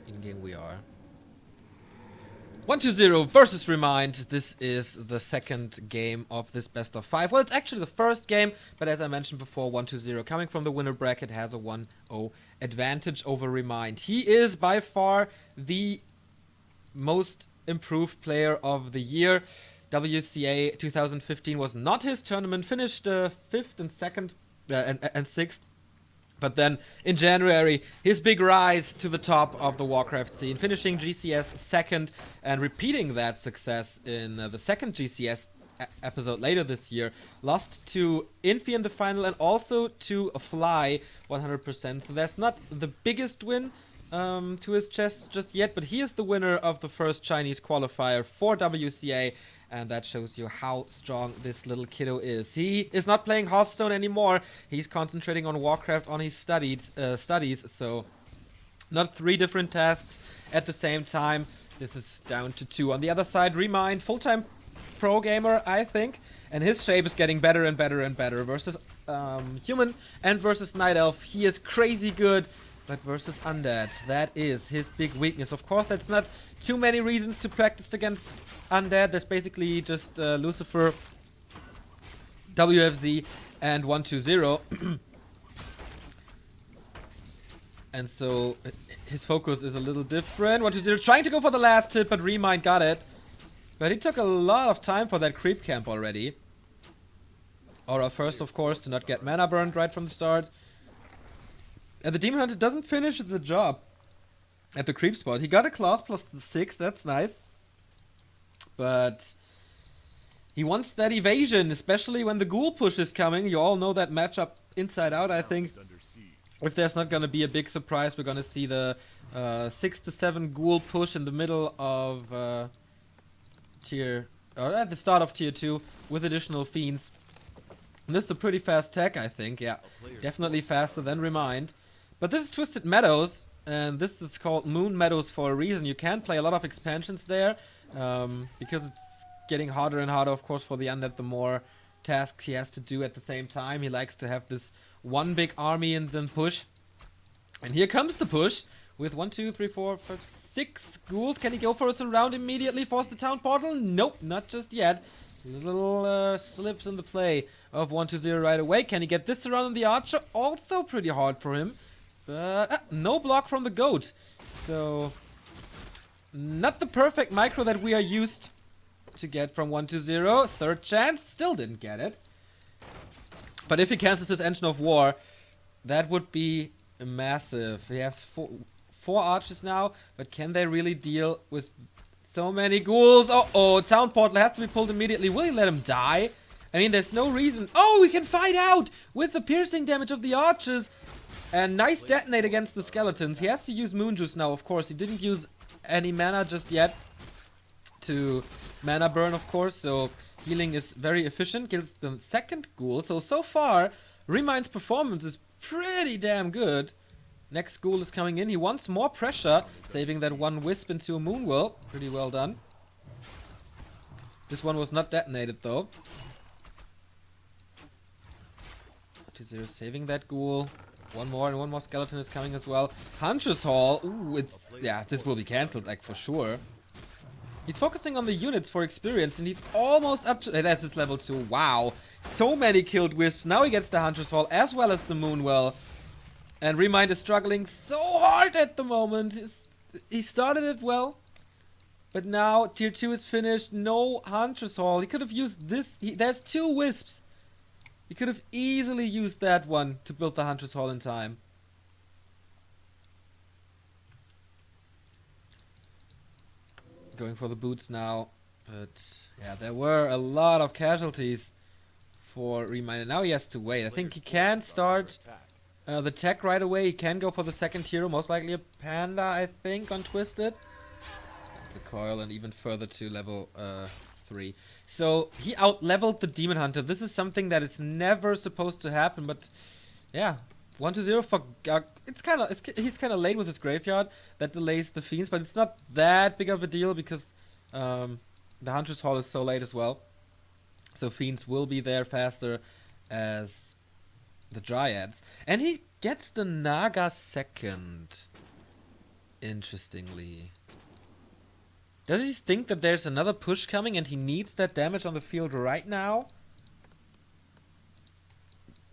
In game we are. 1-2-0 versus ReMinD. This is the second game of this best of 5. Well, it's actually the first game, but as I mentioned before, 1-2-0 coming from the winner bracket has a 1-0 advantage over ReMinD. He is by far the most improved player of the year. WCA 2015 was not his tournament, finished 5th and 2nd and 6th. But then, in January, his big rise to the top of the Warcraft scene, finishing GCS 2nd and repeating that success in the 2nd GCS episode later this year. Lost to Infi in the final and also to Fly 100%. So that's not the biggest win to his chest just yet, but he is the winner of the first Chinese qualifier for WCA. And that shows you how strong this little kiddo is. He is not playing Hearthstone anymore. He's concentrating on Warcraft on his studies. So not 3 different tasks at the same time. This is down to 2. On the other side, ReMinD, full-time pro gamer, I think. And his shape is getting better and better and better. Versus Human and versus Night Elf, he is crazy good. But versus Undead, that is his big weakness. Of course, that's not too many reasons to practice against Undead. There's basically just Lucifer, WFZ, and 1-2-0. And so his focus is a little different. 1-2-0 trying to go for the last hit, but ReMinD got it. But he took a lot of time for that creep camp already. Aura first, of course, to not get mana burned right from the start. And the Demon Hunter doesn't finish the job at the creep spot. He got a class plus the 6, that's nice. But he wants that evasion, especially when the ghoul push is coming. You all know that matchup inside out, I think. If there's not going to be a big surprise, we're going to see the 6 to 7 ghoul push in the middle of at the start of tier 2 with additional fiends. And this is a pretty fast tech, I think. Yeah, definitely faster than ReMinD. But this is Twisted Meadows, and this is called Moon Meadows for a reason. You can play a lot of expansions there, because it's getting harder and harder, of course, for the Undead, the more tasks he has to do at the same time. He likes to have this one big army and then push. And here comes the push with 1, 2, 3, 4, 5, 6 ghouls. Can he go for a surround immediately, force the town portal? Nope, not just yet. Little slips in the play of 1-2-0 right away. Can he get this around on the archer? Also pretty hard for him. But no block from the goat. So not the perfect micro that we are used to get from 1-2-0. Third chance, still didn't get it. But if he cancels his Engine of War, that would be massive. We have four archers now, but can they really deal with so many ghouls? Oh, Town Portal has to be pulled immediately. Will he let him die? I mean, there's no reason. Oh, we can fight out with the piercing damage of the archers. And nice detonate against the skeletons. He has to use Moon Juice now, of course. He didn't use any mana just yet to mana burn, of course. So healing is very efficient. Kills the second ghoul. So far, ReMinD's performance is pretty damn good. Next ghoul is coming in. He wants more pressure, saving that one wisp into a Moonwhirl. Pretty well done. This one was not detonated, though. 2-0 saving that ghoul. One more skeleton is coming as well. Huntress Hall. Ooh, this will be cancelled, like, for sure. He's focusing on the units for experience, and he's almost up to... that's his level 2. Wow. So many killed wisps. Now he gets the Huntress Hall as well as the Moonwell. And ReMinD is struggling so hard at the moment. He started it well. But now tier 2 is finished. No Huntress Hall. He could have used this. There's 2 wisps. He could have easily used that one to build the Huntress Hall in time. Going for the boots now. But yeah, there were a lot of casualties for ReMinD. And now he has to wait. I think he can start the tech right away. He can go for the second hero. Most likely a Panda, I think, on Twisted. That's the coil and even further to level 3. So he out-leveled the Demon Hunter. This is something that is never supposed to happen, but yeah, 1-0 for he's kind of late with his graveyard. That delays the Fiends, but it's not that big of a deal because the Huntress Hall is so late as well. So Fiends will be there faster as the Dryads. And he gets the Naga second. Interestingly. Does he think that there's another push coming and he needs that damage on the field right now?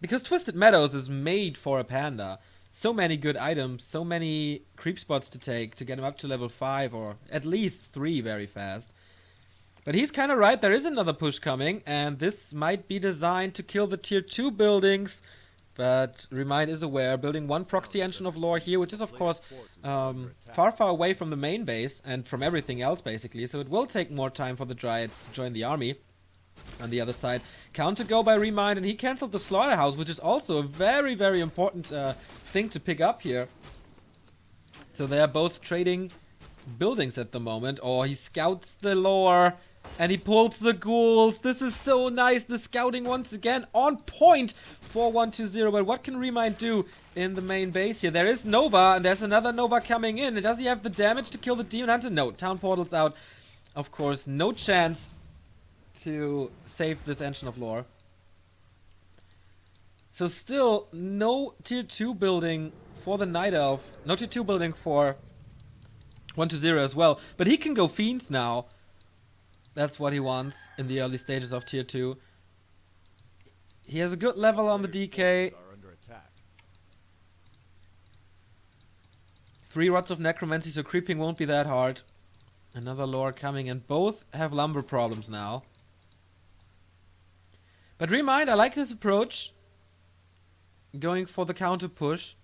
Because Twisted Meadows is made for a Panda. So many good items, so many creep spots to take to get him up to level 5 or at least 3 very fast. But he's kind of right, there is another push coming, and this might be designed to kill the tier 2 buildings. But ReMinD is aware, building one proxy engine of lore here, which is of course far away from the main base and from everything else basically, so it will take more time for the Dryads to join the army. On the other side, counter go by ReMinD, and he cancelled the slaughterhouse, which is also a very, very important thing to pick up here. So they are both trading buildings at the moment. Oh, he scouts the lore, and he pulls the ghouls. This is so nice. The scouting once again on point for 1-2-0. But what can ReMinD do in the main base here? There is Nova, and there's another Nova coming in. And does he have the damage to kill the Demon Hunter? No, Town Portal's out. Of course, no chance to save this Engine of Lore. So still, no tier 2 building for the Night Elf. No tier 2 building for 1-2-0 as well. But he can go Fiends now. That's what he wants in the early stages of tier 2. He has a good level on the DK. 3 Rods of Necromancy, so creeping won't be that hard. Another lore coming, and both have lumber problems now. But ReMinD, I like his approach. Going for the counter push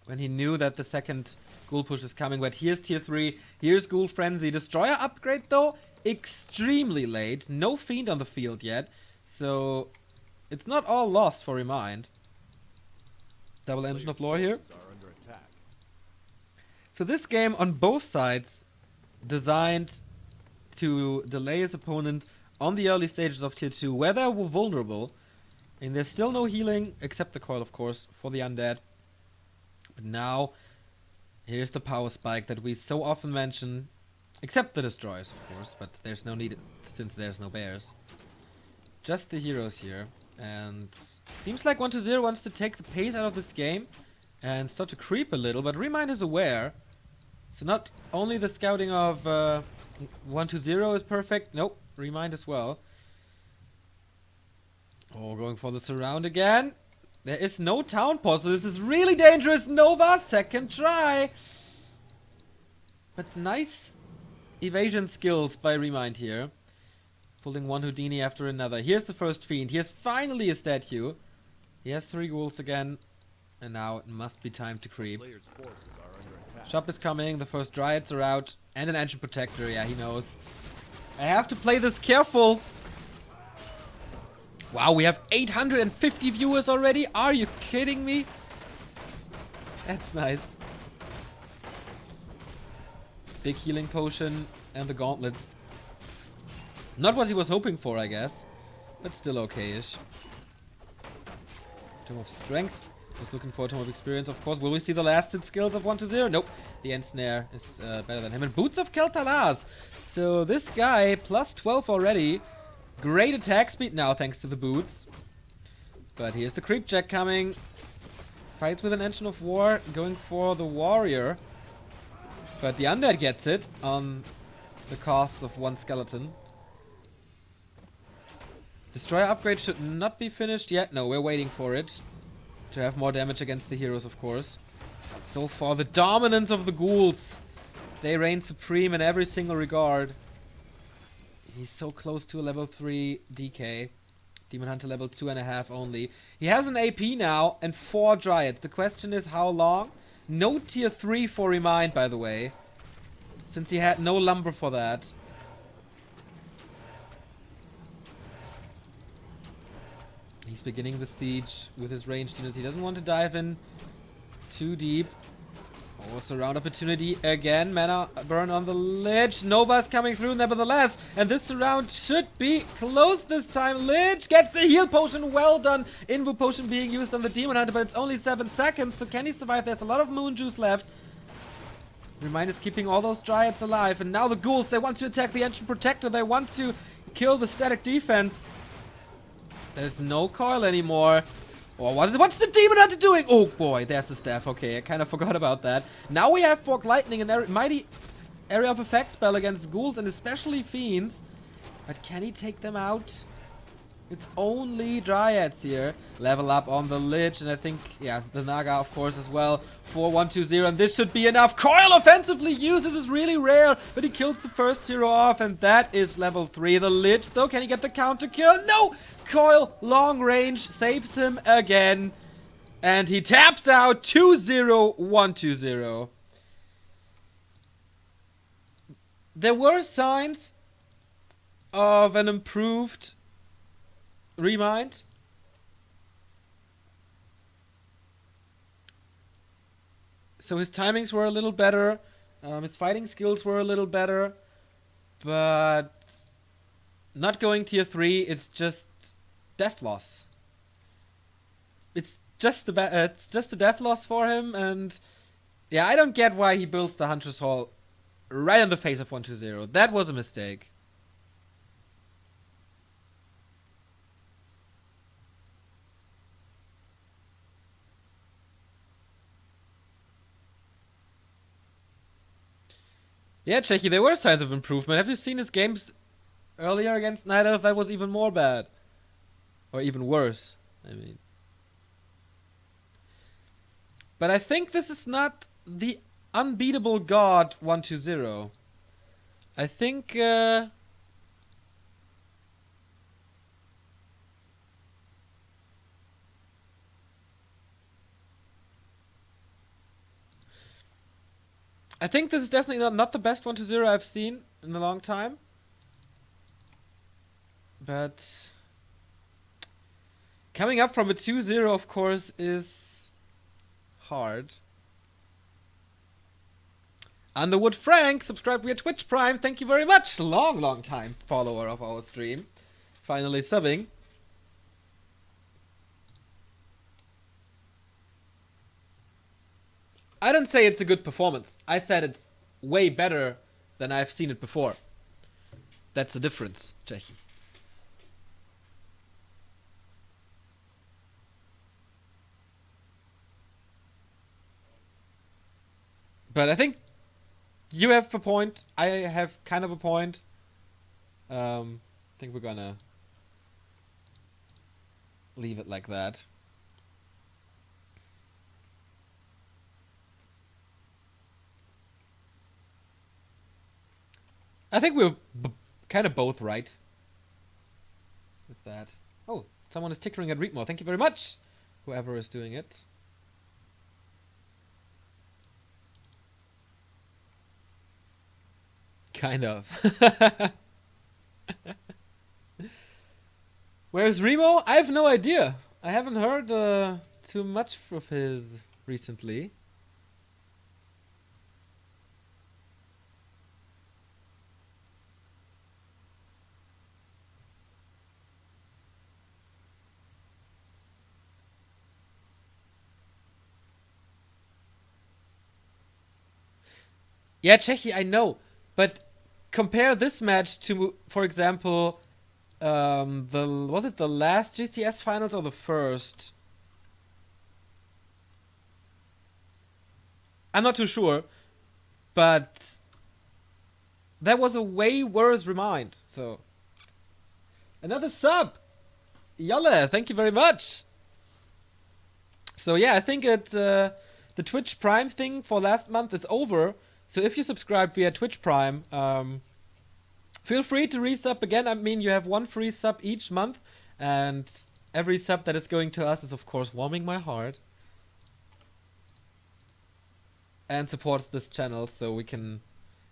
when he knew that the second ghoul push is coming. But here's tier 3. Here's Ghoul Frenzy. Destroyer upgrade though, extremely late. No Fiend on the field yet. So it's not all lost for ReMinD. Double Engine of Lore here. So this game on both sides designed to delay his opponent on the early stages of tier 2 where they were vulnerable. And there's still no healing, except the coil of course, for the undead. But now, here's the power spike that we so often mention. Except the destroyers of course, but there's no need since there's no bears. Just the heroes here. And seems like 1-2-0 wants to take the pace out of this game and start to creep a little, but ReMinD is aware. So not only the scouting of 1-2-0 is perfect, nope, ReMinD as well. Oh, going for the surround again. There is no town pod, so this is really dangerous. Nova, second try. But nice evasion skills by ReMinD here. Pulling one Houdini after another. Here's the first Fiend. Here's finally a statue. He has 3 ghouls again. And now it must be time to creep. Shop is coming, the first Dryads are out, and an Engine Protector, yeah, he knows. I have to play this careful. Wow, we have 850 viewers already? Are you kidding me? That's nice. Big healing potion and the gauntlets. Not what he was hoping for, I guess, but still okay-ish. Tome of Strength. Was looking for a Tome of Experience, of course. Will we see the lasted skills of 1-2-0? Nope. The End Snare is better than him. And Boots of Kel'Thalas. So this guy, plus 12 already. Great attack speed now, thanks to the boots. But here's the Creep Jack coming. Fights with an Engine of War, going for the Warrior. But the Undead gets it on the costs of 1 skeleton. Destroyer upgrade should not be finished yet. No, we're waiting for it. To have more damage against the heroes, of course. But so far, the dominance of the ghouls. They reign supreme in every single regard. He's so close to a level 3 DK. Demon Hunter level 2.5 only. He has an AP now and 4 Dryads. The question is how long? No tier 3 for ReMinD, by the way. Since he had no lumber for that. He's beginning the siege with his ranged units. He doesn't want to dive in too deep. Oh, surround opportunity again. Mana burn on the Lich. Nova's coming through nevertheless. And this surround should be close this time. Lich gets the heal potion. Well done. Invo potion being used on the Demon Hunter, but it's only 7 seconds. So can he survive? There's a lot of moon juice left. ReMinD is keeping all those Dryads alive. And now the ghouls, they want to attack the Engine Protector. They want to kill the static defense. There's no coil anymore. Oh, what's the Demon Hunter doing? Oh boy, there's the staff. Okay, I kind of forgot about that. Now we have Forked Lightning and mighty Area of Effect spell against ghouls and especially fiends. But can he take them out? It's only Dryads here. Level up on the Lich, and I think, yeah, the Naga, of course, as well. 4-1-2-0, and this should be enough. Coil offensively used. This is really rare, but he kills the first hero off, and that is level 3. The Lich, though, can he get the counter kill? No! Coil, long range, saves him again. And he taps out 2-0, 1-2-0. There were signs of an improved ReMinD. So his timings were a little better. His fighting skills were a little better. But not going tier 3, it's just def loss. It's just a def loss for him, and yeah, I don't get why he builds the Hunter's Hall right in the face of 1-2-0. That was a mistake. Yeah, Checky, there were signs of improvement. Have you seen his games earlier against Night Elf? That was even more bad. Or even worse, I mean. But I think this is not the unbeatable god 1-2-0. I think this is definitely not the best 1-2-0 I've seen in a long time. But coming up from a 2-0, of course, is hard. Underwood Frank, subscribed via Twitch Prime. Thank you very much. Long time follower of our stream. Finally subbing. I don't say it's a good performance. I said it's way better than I've seen it before. That's the difference, Jackie. But I think you have a point. I have kind of a point. I think we're gonna leave it like that. I think we're kind of both right with that. Oh, someone is tickering at Readmore. Thank you very much, whoever is doing it. Kind of. Where's Remo? I have no idea. I haven't heard too much of his recently. Yeah, Czechy, I know, but compare this match to, for example, was it the last GCS finals or the first? I'm not too sure, but that was a way worse ReMinD. So another sub, Yolle, thank you very much. So yeah, I think the Twitch Prime thing for last month is over. So if you subscribe via Twitch Prime, feel free to resub again. I mean, you have one free sub each month, and every sub that is going to us is, of course, warming my heart. And supports this channel so we can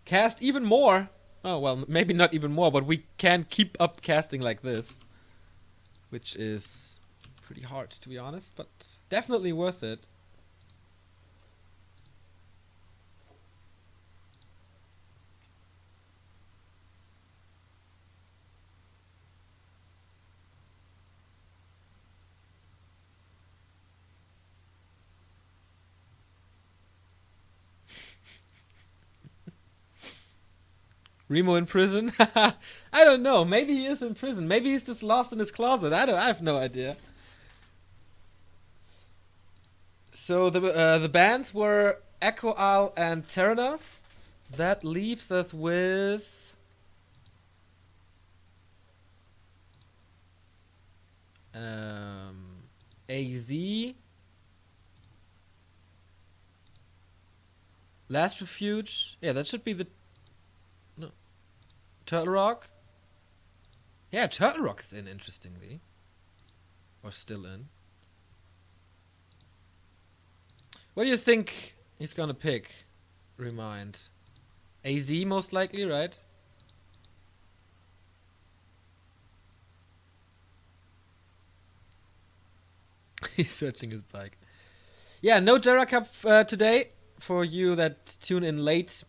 cast even more. Oh, well, maybe not even more, but we can keep up casting like this. Which is pretty hard, to be honest, but definitely worth it. Remo in prison? I don't know. Maybe he is in prison. Maybe he's just lost in his closet. I have no idea. So the bands were Echo Isle and Terranos. That leaves us with AZ, Last Refuge. Yeah, that should be the no Turtle Rock. Yeah, Turtle Rock is in, interestingly, or still in. What do you think he's gonna pick? ReMinD. AZ most likely, right? He's searching his bike. Yeah, no Jera Cup today for you that tune in late.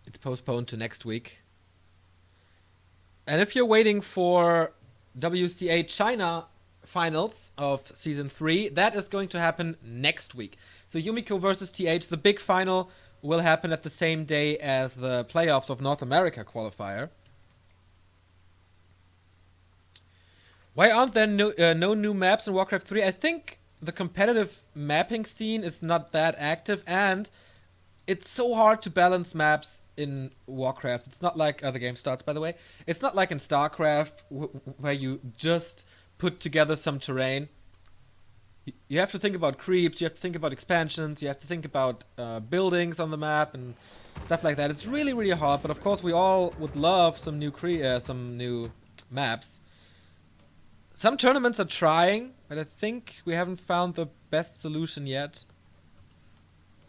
It's postponed to next week. And if you're waiting for WCA China finals of season 3, that is going to happen next week. So Yumiko versus TH, the big final, will happen at the same day as the playoffs of North America qualifier. Why aren't there no new maps in Warcraft 3? I think the competitive mapping scene is not that active, and it's so hard to balance maps in Warcraft. It's not like the game starts, by the way. It's not like in StarCraft where you just put together some terrain. You have to think about creeps, you have to think about expansions, you have to think about buildings on the map and stuff like that. It's really, really hard, but of course we all would love some new maps. Some tournaments are trying, but I think we haven't found the best solution yet.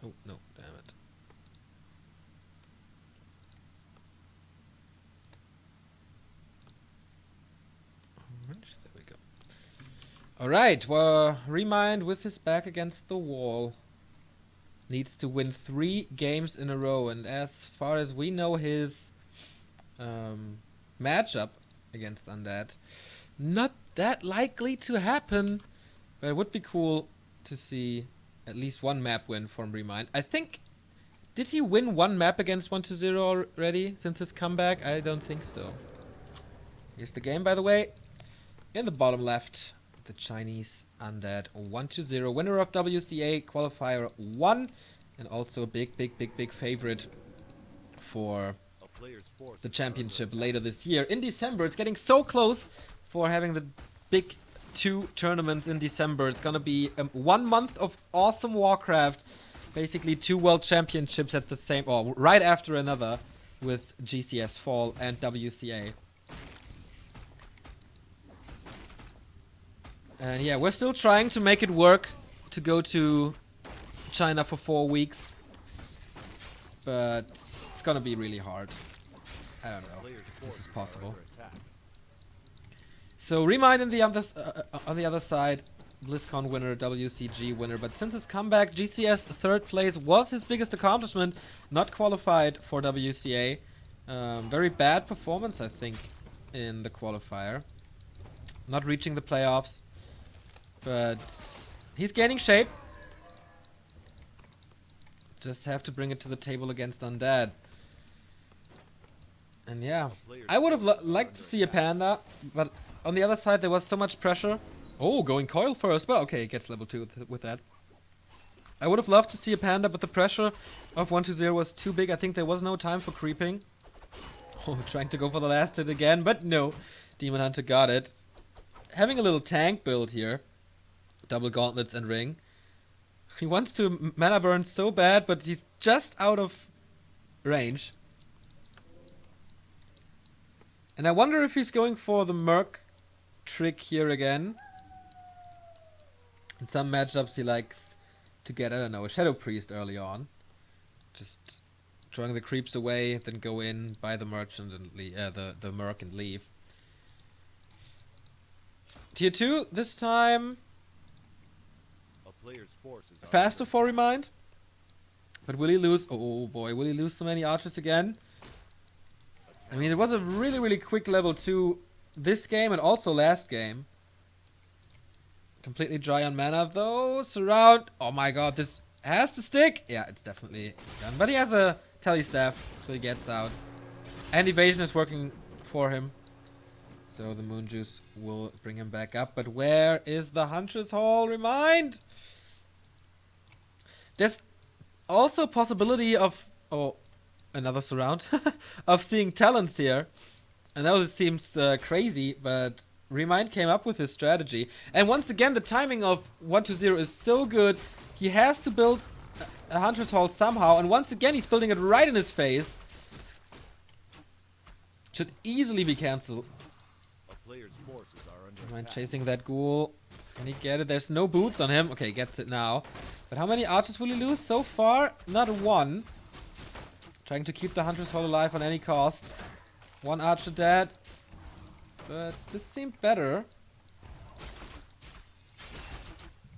Oh, no, damn it. Orange, there we go. Alright, well, ReMinD with his back against the wall. Needs to win 3 games in a row, and as far as we know his matchup against Undead, not that likely to happen, but it would be cool to see at least one map win from ReMinD. I think, did he win one map against 1-0 already since his comeback? I don't think so. Here's the game, by the way. In the bottom left, the Chinese Undead 1-0, winner of WCA Qualifier 1, and also a big favorite for the championship later this year. In December, it's getting so close for having the big 2 tournaments in December. It's gonna be 1 month of awesome Warcraft, basically 2 world championships at the same, or right after another, with GCS Fall and WCA. And yeah, we're still trying to make it work to go to China for 4 weeks, but it's gonna be really hard. I don't know if this is possible. So ReMinD on the other side, BlizzCon winner, WCG winner. But since his comeback, GCS 3rd place was his biggest accomplishment. Not qualified for WCA. Very bad performance, I think, in the qualifier. Not reaching the playoffs. But he's gaining shape. Just have to bring it to the table against Undead. And yeah, I would have liked to see a Panda, but on the other side there was so much pressure. Oh, going coil first, but okay, it gets level 2 with that. I would have loved to see a Panda, but the pressure of 1-0 was too big. I think there was no time for creeping. Oh, trying to go for the last hit again, but no. Demon Hunter got it. Having a little tank build here. Double gauntlets and ring. He wants to mana burn so bad, but he's just out of range. And I wonder if he's going for the Merc trick here again. In some matchups he likes to get, I don't know, a Shadow Priest early on. Just drawing the creeps away, then go in, buy the merchant and the Merc and leave. Tier 2 this time. Faster for ReMinD. But will he lose? Oh boy, will he lose so many archers again? I mean, it was a really quick level 2 this game and also last game. Completely dry on mana though. Surround. Oh my god, this has to stick. Yeah, it's definitely done. But he has a telly staff, so he gets out. And evasion is working for him. So the Moon Juice will bring him back up. But where is the Huntress Hall? ReMinD! There's also a possibility of... Oh, another surround. of seeing talents here. I know this seems crazy, but ReMinD came up with his strategy. And once again, the timing of 1-0 is so good. He has to build a Huntress Hall somehow. And once again, he's building it right in his face. Should easily be cancelled. ReMinD chasing that ghoul. Can he get it? There's no boots on him. Okay, gets it now. But how many archers will he lose so far? Not one. Trying to keep the Huntress Hall alive on any cost. One archer dead. But this seemed better.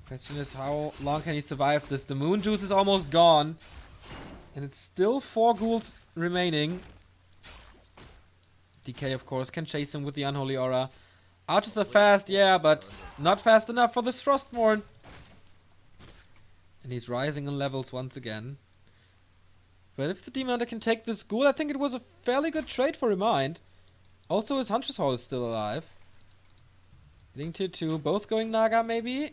Question is, how long can he survive this? The Moon Juice is almost gone. And it's still 4 ghouls remaining. DK, of course, can chase him with the Unholy Aura. Archers are fast, yeah, but not fast enough for this Frostborn. And he's rising in levels once again. But if the Demon Hunter can take this ghoul, I think it was a fairly good trade for ReMinD. Also, his Huntress Hall is still alive. Hitting tier 2, both going Naga, maybe?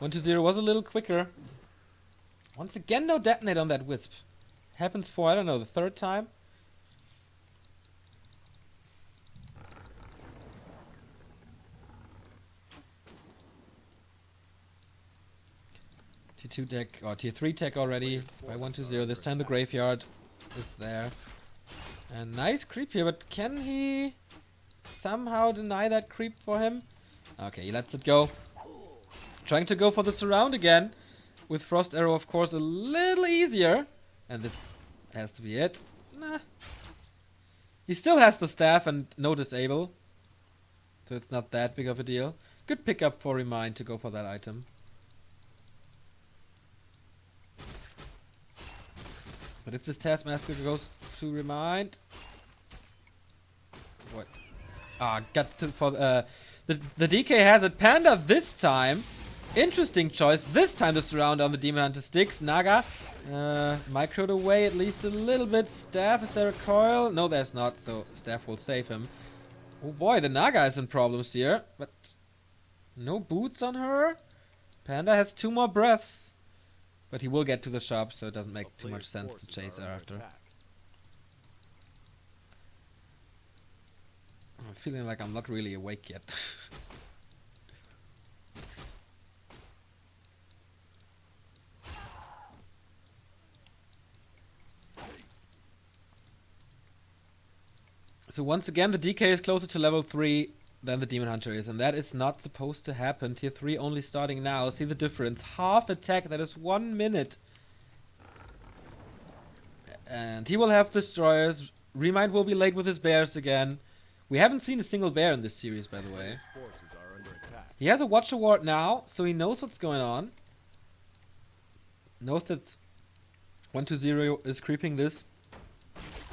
1-0 was a little quicker. Once again, no detonate on that Wisp. Happens for, I don't know, the 3rd time? Tier 2 deck, or tier 3 tech already by 1-0. This time the Graveyard is there. And nice creep here, but can he somehow deny that creep for him? Okay, he lets it go. Trying to go for the surround again. With Frost Arrow, of course, a little easier. And this has to be it. Nah. He still has the staff and no disable. So it's not that big of a deal. Good pickup for ReMinD to go for that item. But if this Taskmaster goes to ReMinD... What? Ah, got to for... the DK has it. Panda this time. Interesting choice. This time the surround on the Demon Hunter sticks. Naga microed away at least a little bit. Staff, is there a coil? No, there's not, so Staff will save him. Oh boy, the Naga is in problems here. But no boots on her. Panda has 2 more breaths. But he will get to the shop, so it doesn't make too much sense to chase her after. I'm feeling like I'm not really awake yet. So once again, the DK is closer to level 3 than the Demon Hunter is. And that is not supposed to happen. Tier 3 only starting now. See the difference. Half attack, that is 1 minute. And he will have destroyers. ReMinD will be late with his bears again. We haven't seen a single bear in this series, by the way. He has a Watcher Ward now, so he knows what's going on. Knows that 1-0 is creeping this.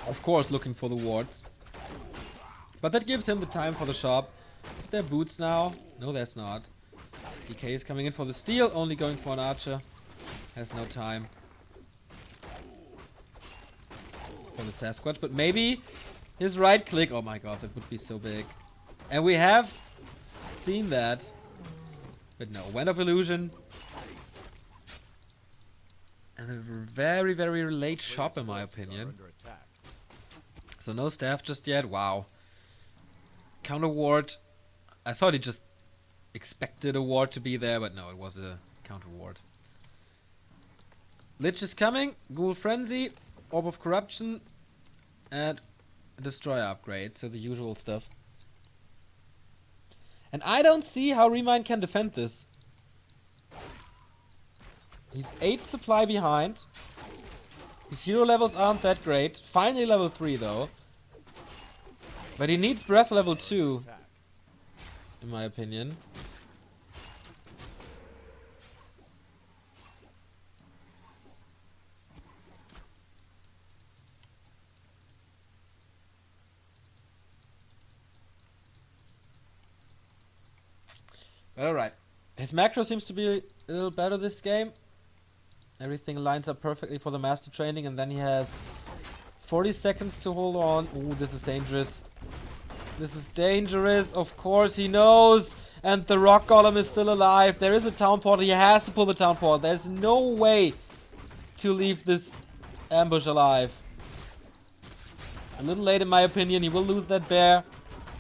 Of course, looking for the wards. But that gives him the time for the shop. Is there boots now? No, there's not. DK is coming in for the steal, only going for an archer. Has no time for the Sasquatch, but maybe his right click. Oh my god, that would be so big. And we have seen that. But no, Wind of Illusion. And a very, very late shop in my opinion. So no staff just yet. Wow. Counter ward. I thought he just expected a ward to be there, but no, it was a counter ward. Lich is coming. Ghoul Frenzy. Orb of Corruption. And a Destroyer upgrade. So the usual stuff. And I don't see how ReMinD can defend this. He's 8 supply behind. His hero levels aren't that great. Finally level 3 though. But he needs breath level 2. In my opinion. Alright. His macro seems to be a little better this game. Everything lines up perfectly for the master training, and then he has 40 seconds to hold on. Ooh, this is dangerous. This is dangerous. Of course he knows. And the rock golem is still alive. There is a town portal. He has to pull the town portal. There's no way to leave this ambush alive. A little late in my opinion. He will lose that bear.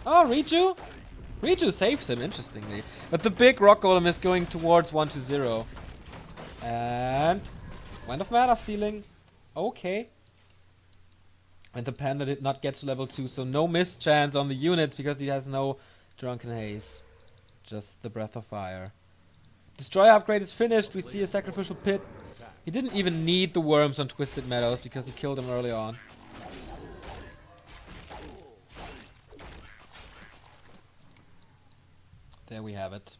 Oh, Riju? Riju saves him, interestingly. But the big rock golem is going towards 1-0. And Wind of Mana stealing. Okay. And the panda did not get to level 2, so no miss chance on the units because he has no Drunken Haze. Just the Breath of Fire. Destroyer upgrade is finished. We see a Sacrificial Pit. He didn't even need the worms on Twisted Meadows because he killed them early on. There we have it.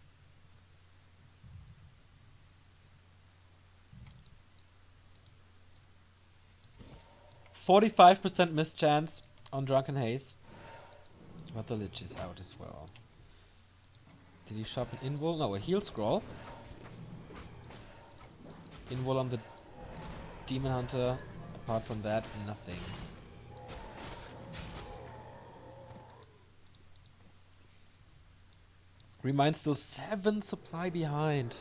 %45% miss chance on Drunken Haze. But the Lich is out as well. Did he shop an invul? No, a heal scroll. Invul on the Demon Hunter. Apart from that, nothing. ReMinD still 7 supply behind.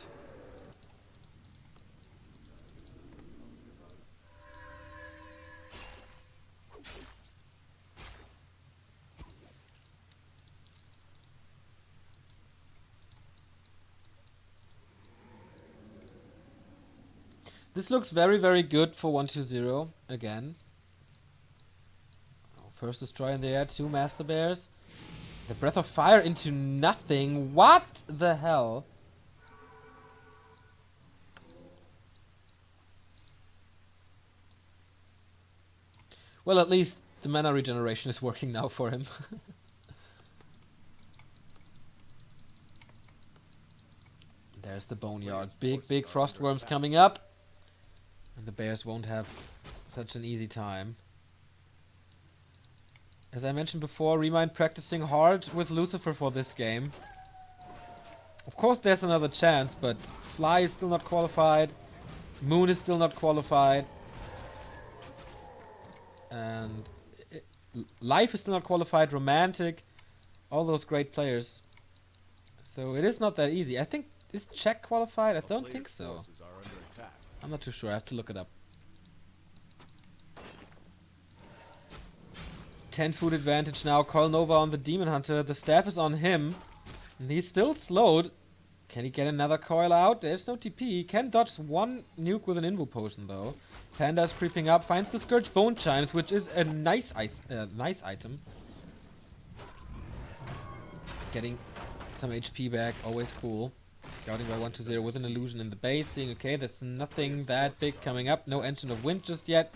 This looks very, very good for 1-0 again. Oh, first destroy in the air, 2 Master Bears. The Breath of Fire into nothing. What the hell? Well, at least the mana regeneration is working now for him. There's the Boneyard. Big, big frost worms coming up. And the bears won't have such an easy time. As I mentioned before, ReMinD practicing hard with Lucifer for this game. Of course there's another chance, but Fly is still not qualified. Moon is still not qualified. And Life is still not qualified. Romantic. All those great players. So it is not that easy. I think, is Czech qualified? I don't think so. I'm not too sure. I have to look it up. 10 food advantage now. Call Nova on the Demon Hunter. The staff is on him. And he's still slowed. Can he get another coil out? There's no TP. He can dodge 1 nuke with an Invo Potion though. Panda's creeping up. Finds the Scourge Bone Chimes, which is a nice item. Getting some HP back. Always cool. Scouting by 1-0 with an illusion in the base. Seeing, okay, there's nothing that big coming up. No Engine of Wind just yet.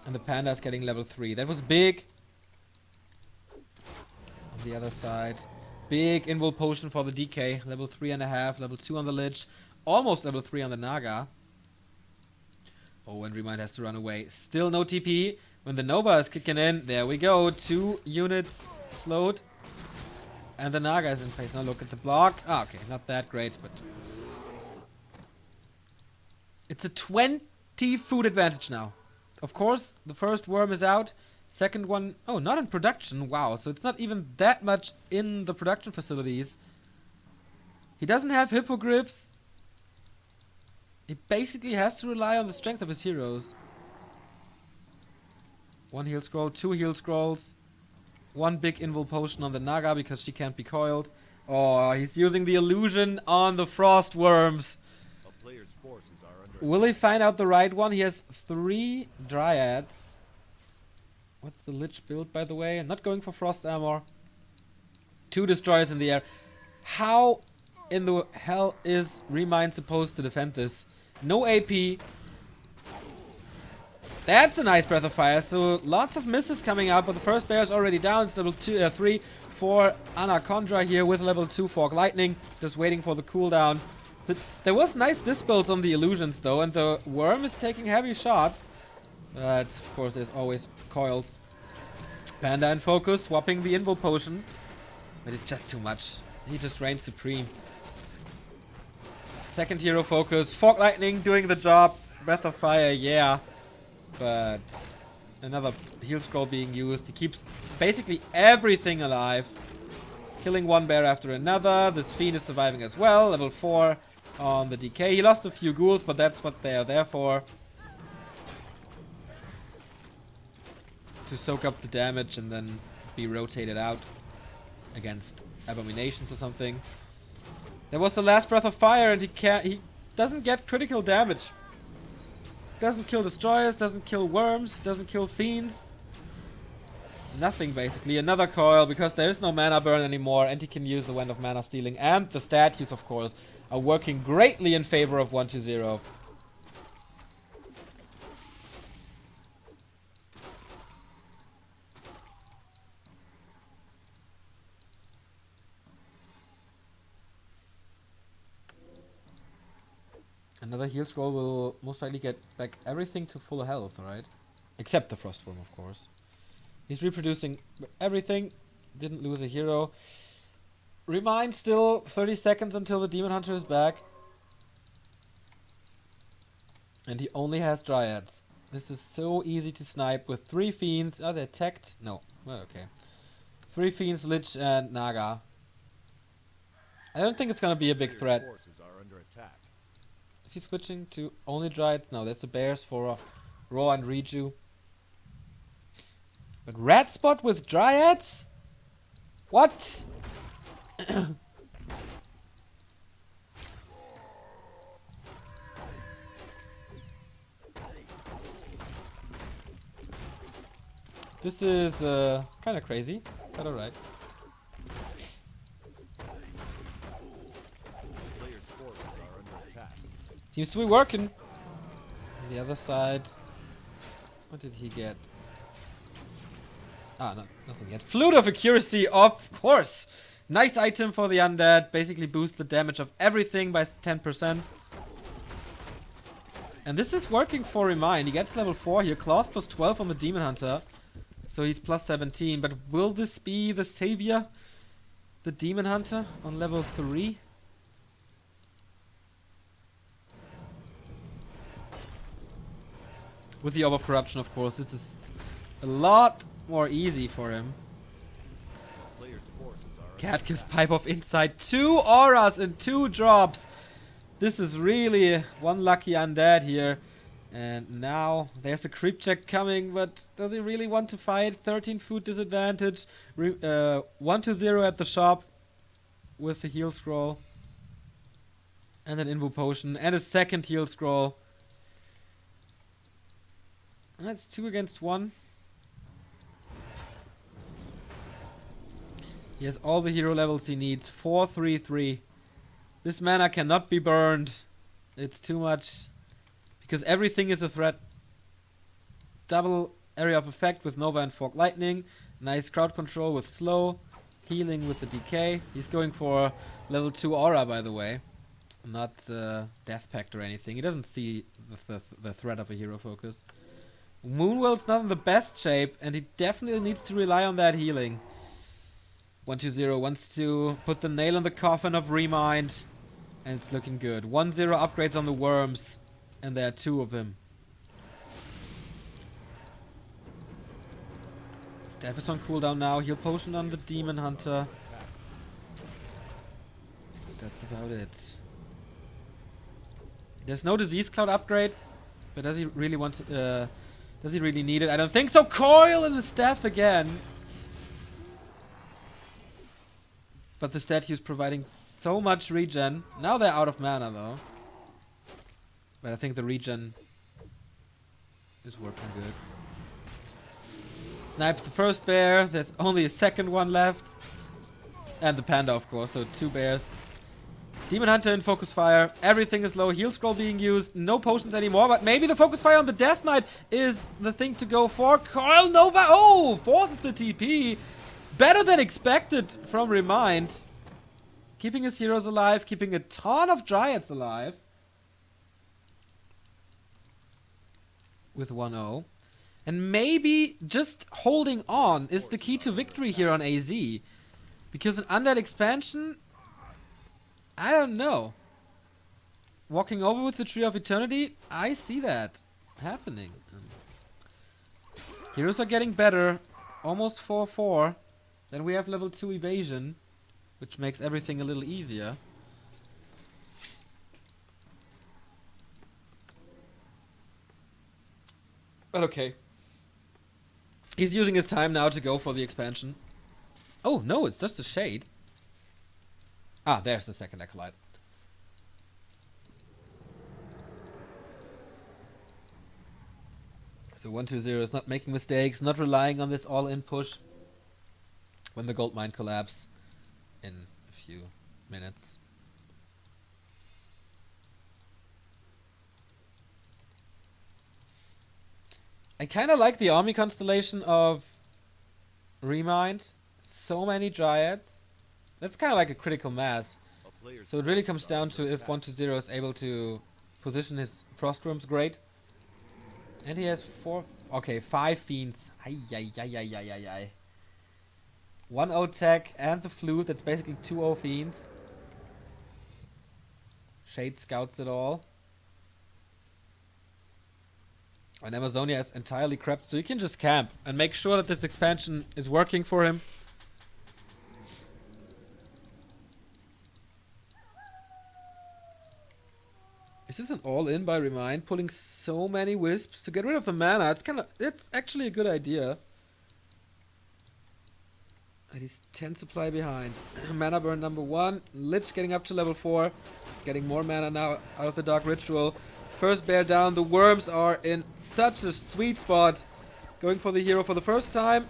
And the Panda's getting level 3. That was big. On the other side, big Invul Potion for the DK, level 3.5, level 2 on the Lich, almost level 3 on the Naga. Oh, and ReMinD has to run away. Still no TP. When the Nova is kicking in, there we go. 2 units slowed. And the Naga is in place. Now look at the block. Ah, okay, not that great, but... It's a 20 food advantage now. Of course, the first worm is out. Second one, oh, not in production. Wow, so it's not even that much in the production facilities. He doesn't have hippogriffs. He basically has to rely on the strength of his heroes. 1 heal scroll, 2 heal scrolls. 1 big invul potion on the Naga because she can't be coiled. Oh, he's using the illusion on the frost worms. Will he find out the right one? He has 3 dryads. What's the Lich build, by the way? Not going for frost armor. 2 destroyers in the air. How in the hell is ReMinD supposed to defend this? No AP. That's a nice Breath of Fire. So lots of misses coming out, but the first bear is already down. It's level 3 for Anaconda here with level 2 Fork Lightning. Just waiting for the cooldown. There was nice dispels on the illusions though, and the worm is taking heavy shots. But of course there's always coils. Panda in focus, swapping the invul potion. But it's just too much. He just reigns supreme. Second hero focus. Fork Lightning doing the job. Breath of Fire, yeah. But Another heal scroll being used. He keeps basically everything alive. Killing one bear after another. This fiend is surviving as well. Level 4 on the DK. He lost a few ghouls, but that's what they are there for. To soak up the damage and then be rotated out against abominations or something. There was the last breath of fire, and he doesn't get critical damage. Doesn't kill destroyers, doesn't kill worms, doesn't kill fiends. Nothing basically. Another coil because there is no mana burn anymore, and he can use the Wand of Mana Stealing, and the statues of course are working greatly in favor of 1-2-0. Another heal scroll will most likely get back everything to full health, right? Except the Frostworm, of course. He's reproducing everything. Didn't lose a hero. ReMinD still 30 seconds until the Demon Hunter is back. And he only has Dryads. This is so easy to snipe with 3 Fiends. Are they attacked? No. Well, okay. 3 Fiends, Lich, and Naga. I don't think it's gonna be a big threat. Is he switching to only Dryads? No, there's the Bears for Raw and Reju. But Red Spot with Dryads? What? This is kind of crazy, but alright. Seems to be working. On the other side, what did he get? Ah, no, nothing yet. Flute of Accuracy, of course! Nice item for the undead. Basically boosts the damage of everything by 10%. And this is working for ReMinD. He gets level 4 here. Claws plus 12 on the Demon Hunter. So he's plus 17. But will this be the savior? The Demon Hunter on level 3? With the Orb of Corruption, of course. This is a lot more easy for him. Catkiss Pipe of Insight. 2 auras and 2 drops. This is really one lucky undead here. And now there's a creep check coming, but does he really want to fight? 13 food disadvantage. 1-0 at the shop with the heal scroll. And an Invo Potion. And a second heal scroll. That's 2 against 1. He has all the hero levels he needs. 4-3-3. This mana cannot be burned. It's too much. Because everything is a threat. Double area of effect with Nova and Fork Lightning. Nice crowd control with slow. Healing with the decay. He's going for level 2 aura, by the way. Not Death Pact or anything. He doesn't see the threat of a hero focus. Moonwell's not in the best shape, and he definitely needs to rely on that healing. 1-2-0 wants to put the nail in the coffin of ReMinD, and it's looking good. 1-0 upgrades on the worms, and there are 2 of them. Staff is on cooldown now. Heal Potion on the Demon Hunter. That's about it. There's no Disease Cloud upgrade, but does he really want to, does he really need it? I don't think so. Coil in the staff again. But the statue is providing so much regen. Now they're out of mana though. But I think the regen is working good. Snipes the first bear. There's only a second one left. And the panda, of course. So 2 bears. Demon Hunter in Focus Fire. Everything is low. Heal Scroll being used. No potions anymore. But maybe the Focus Fire on the Death Knight is the thing to go for. Coil Nova. Oh! Forces the TP. Better than expected from ReMinD. Keeping his heroes alive. Keeping a ton of Dryads alive. With 1-0. And maybe just holding on is the key to victory here on AZ. Because an undead expansion... I don't know. Walking over with the Tree of Eternity? I see that happening. Heroes are getting better. Almost 4-4. Then we have level 2 evasion, which makes everything a little easier. But okay. He's using his time now to go for the expansion. Oh, no, it's just a shade. Ah, there's the second acolyte. So 1-2-0 is not making mistakes, not relying on this all-in push when the gold mine collapse in a few minutes. I kind of like the army constellation of ReMinD. So many Dryads. That's kind of like a critical mass. So it really comes down to if 1-2-0 is able to position his Frost Rooms great. And he has 5 Fiends. Ay. 1-0 tech and the Flute. That's basically 2-0 Fiends. Shade scouts it all. And Amazonia is entirely crept, so you can just camp and make sure that this expansion is working for him. Is this an all-in by ReMinD? Pulling so many wisps to get rid of the mana. It's actually a good idea. And he's 10 supply behind. Mana burn number 1. Lich getting up to level 4. Getting more mana now out of the Dark Ritual. First bear down. The worms are in such a sweet spot. Going for the hero for the first time.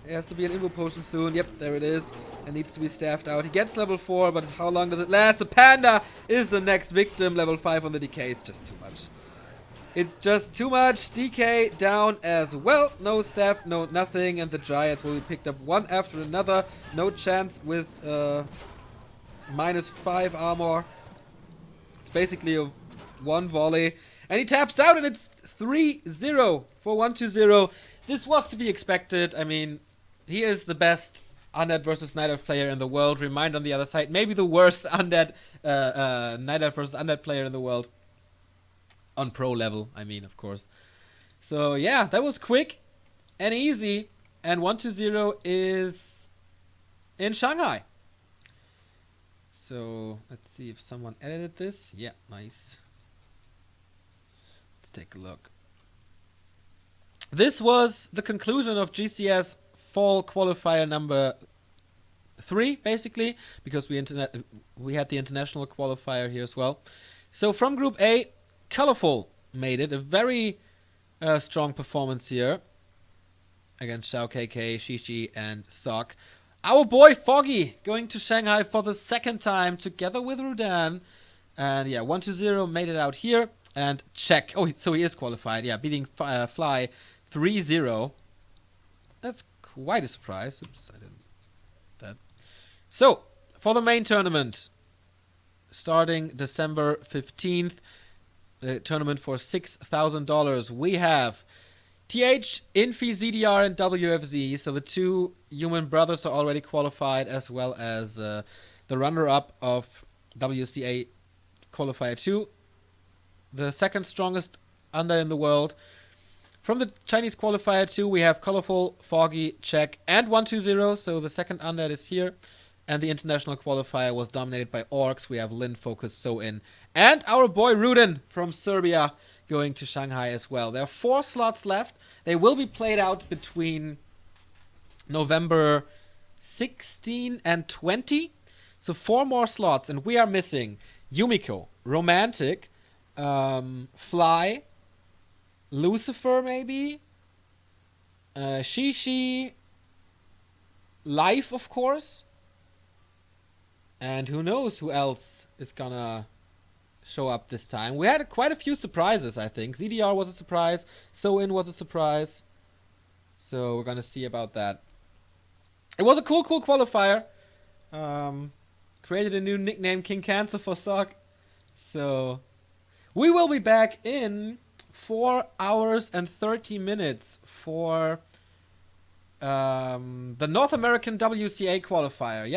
It has to be an Invo Potion soon. Yep, there it is. It needs to be staffed out. He gets level 4, but how long does it last? The Panda is the next victim. Level 5 on the decay. It's just too much. It's just too much. DK down as well. No staff, no nothing. And the Dryads will be picked up one after another. No chance with -5 armor. It's basically a one volley. And he taps out and it's 3-0 for 1-2-0. This was to be expected. I mean, he is the best Undead versus Night Elf player in the world. ReMinD on the other side. Maybe the worst Undead Night Elf versus Undead player in the world. On pro level, I mean, of course. So, yeah, that was quick and easy. And 1-2-0 is in Shanghai. So, let's see if someone edited this. Yeah, nice. Let's take a look. This was the conclusion of GCS Fall Qualifier number 3, basically, because we had the international qualifier here as well. So, from Group A, Colorful made it. A very strong performance here against Xiao KK, Shishi, and Sok. Our boy Foggy going to Shanghai for the second time together with Rudan. And yeah, 1-2-0 made it out here. And check. Oh, so he is qualified. Yeah, beating Fly 3-0. That's quite a surprise. Oops, I didn't. That. So, for the main tournament, starting December 15th, the tournament for $6,000, we have TH, Infi, ZDR, and WFZ. So the two human brothers are already qualified, as well as the runner-up of WCA Qualifier 2, the second strongest Undead in the world. From the Chinese Qualifier 2, we have Colorful, Foggy, Check, and 1-2-0. So the second Undead is here. And the international qualifier was dominated by Orcs. We have Lin, Focus, So-In, and our boy Rudin from Serbia going to Shanghai as well. There are 4 slots left. They will be played out between November 16 and 20. So 4 more slots, and we are missing Yumiko, Romantic, Fly, Lucifer maybe, Shishi, Life, of course. And who knows who else is gonna show up this time. We had quite a few surprises, I think. ZDR was a surprise. So-In was a surprise. So we're gonna see about that. It was a cool qualifier. Created a new nickname, King Cancer, for Sok. So we will be back in 4 hours and 30 minutes for the North American WCA qualifier.